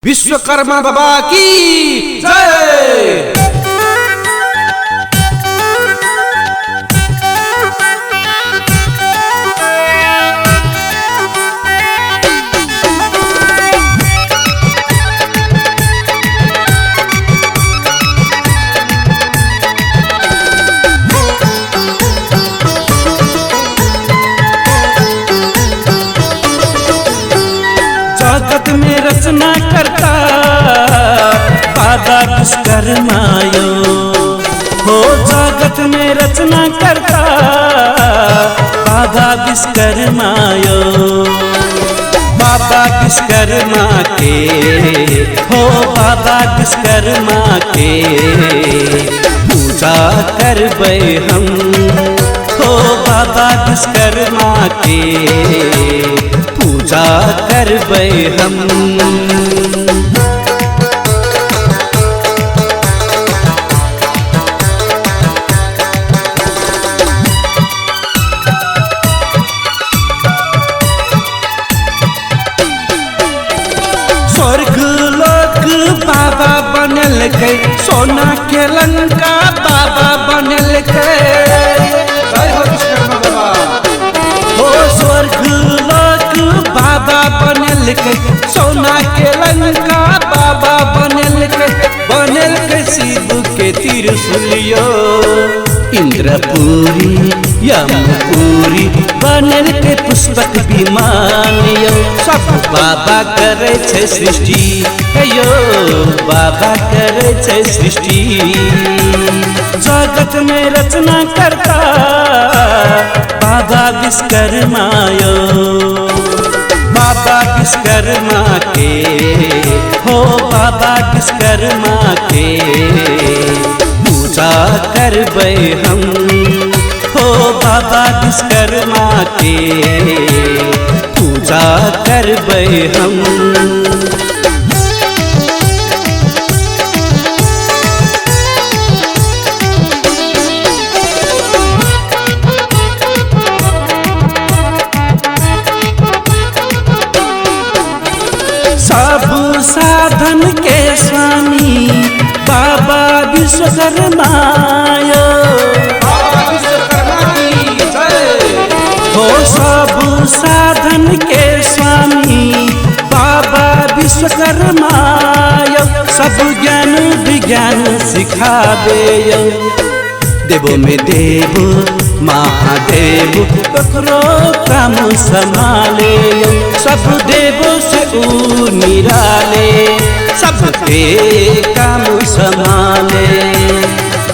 विश्वकर्मा बाबा की जय। जगत में रचना करता बाबा विश्वकर्मायो हो। जगत में रचना करता बाबा विश्वकर्मायो। बाबा विश्वकर्मा के हो, बाबा विश्वकर्मा के पूजा करबै हम हो। बाबा विश्वकर्मा के पूजा करबै हम। स्वर्ग लोक बाबा बनलकै, सोना के लंका बाबा बनलकै। जय हो विश्वकर्मा बाबा। हो स्वर्ग लोक बाबा बनलकै, सोना के लंका बाबा बनलकै। बनलकै शिव के त्रिशूलियो, इंद्रपुरी यमपुरी बनलकै पुष्पक विमान यो। सब बाबा करे छै सृष्टि यो, बाबा करे छै सृष्टि। जगत में रचना करता बाबा विश्वकर्मा यो। बाबा विश्वकर्मा के हो, बाबा विश्वकर्मा के पूजा करबै हम हो। बाबा विश्वकर्मा के पूजा करबै हम। सब साधन के स्वामी बाबा विश्वकर्मा यो। बाबा विश्वकर्मा की जय। हो सब साधन के स्वामी बाबा विश्वकर्मा यो। सब ज्ञान विज्ञान सिखाबे यो। देवो में देव महादेव ककरो काम संभाले यो। सब देवों से ऊ निराले, सबके काम संभाले।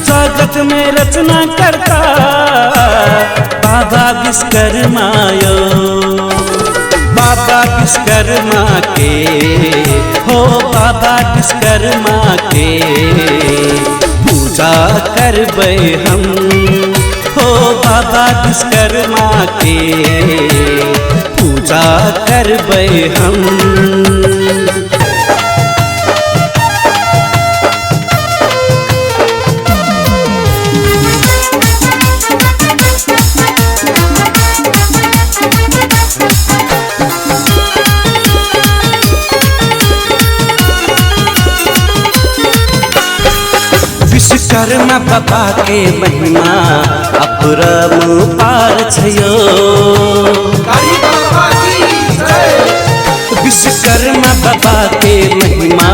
जगत में रचना करता बाबा विश्वकर्मा यो। बाबा विश्वकर्मा के हो, बाबा विश्वकर्मा के पूजा करबै हम हो। बाबा विश्वकर्मा के पूजा करबै हम। विश्वकर्मा बाबा के महिमा अपरंपार छयो। बाबा की जय। विश्वकर्मा बाबा के महिमा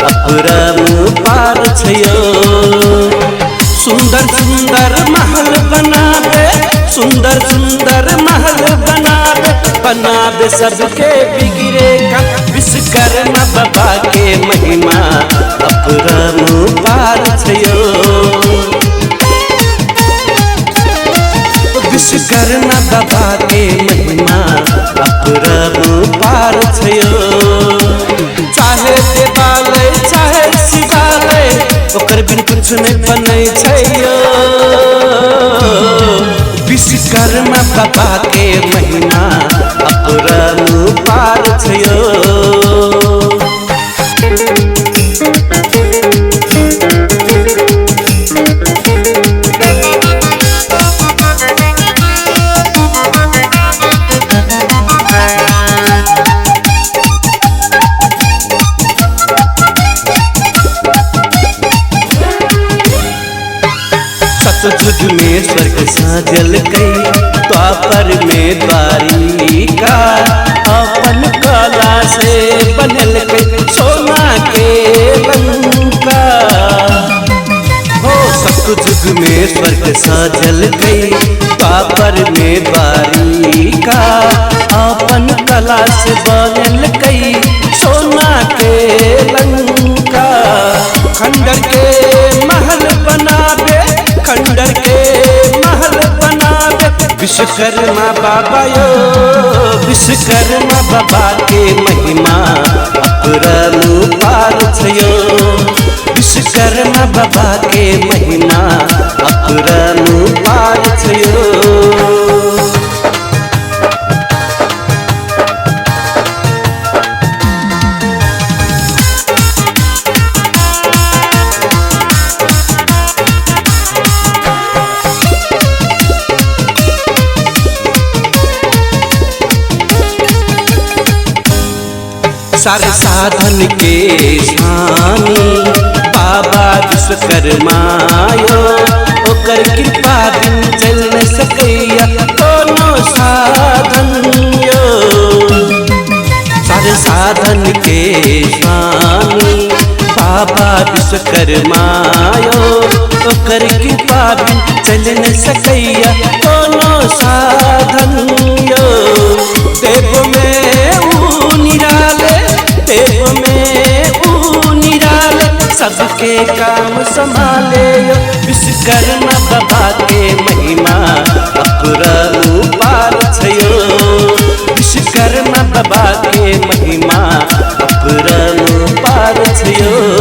अपरंपार छयो। सुंदर सुंदर महल बनावे, सुंदर सुंदर महल बनावे, बनावे सबके बिगड़े का। विश्वकर्मा बाबा के महिमा अपरंपार छयो। विश्वकर्मा बाबा के महिमा अपरंपार छयो। चाहे देवालय चाहे शिवालय, ओकर बिन कुछ नहीं बनै छयो। विश्वकर्मा बाबा के महिमा अपरंपार छयो। सतयुग में स्वर्ग साजल कई द्वापर में द्वारिका अपन कला से बनल कई सोना के लंका हो सतयुग में स्वर्ग साजल कई द्वापर में द्वारिका अपन कला से बनल कई सोना के लंका खंडर के महल बनावे खंडर के महल बनावे विश्वकर्मा बाबा यो विश्वकर्मा बाबा के महिमा अपरंपार छयो विश्वकर्मा बाबा के महिमा अपरंपार छयो सारे साधन के स्वामी बाबा विश्वकर्मा यो ओकर कृपा बिन चल न सकैया कोनो साधन यो सारे साधन के स्वामी बाबा विश्वकर्मा यो ओकर कृपा बिन चल न सकैया कोनो साधन यो देव में निराले देव में निराले सबके काम संभाले विश्वकर्मा बाबा के महिमा अपरंपार छयो विश्वकर्मा बाबा के महिमा अपरंपार छयो।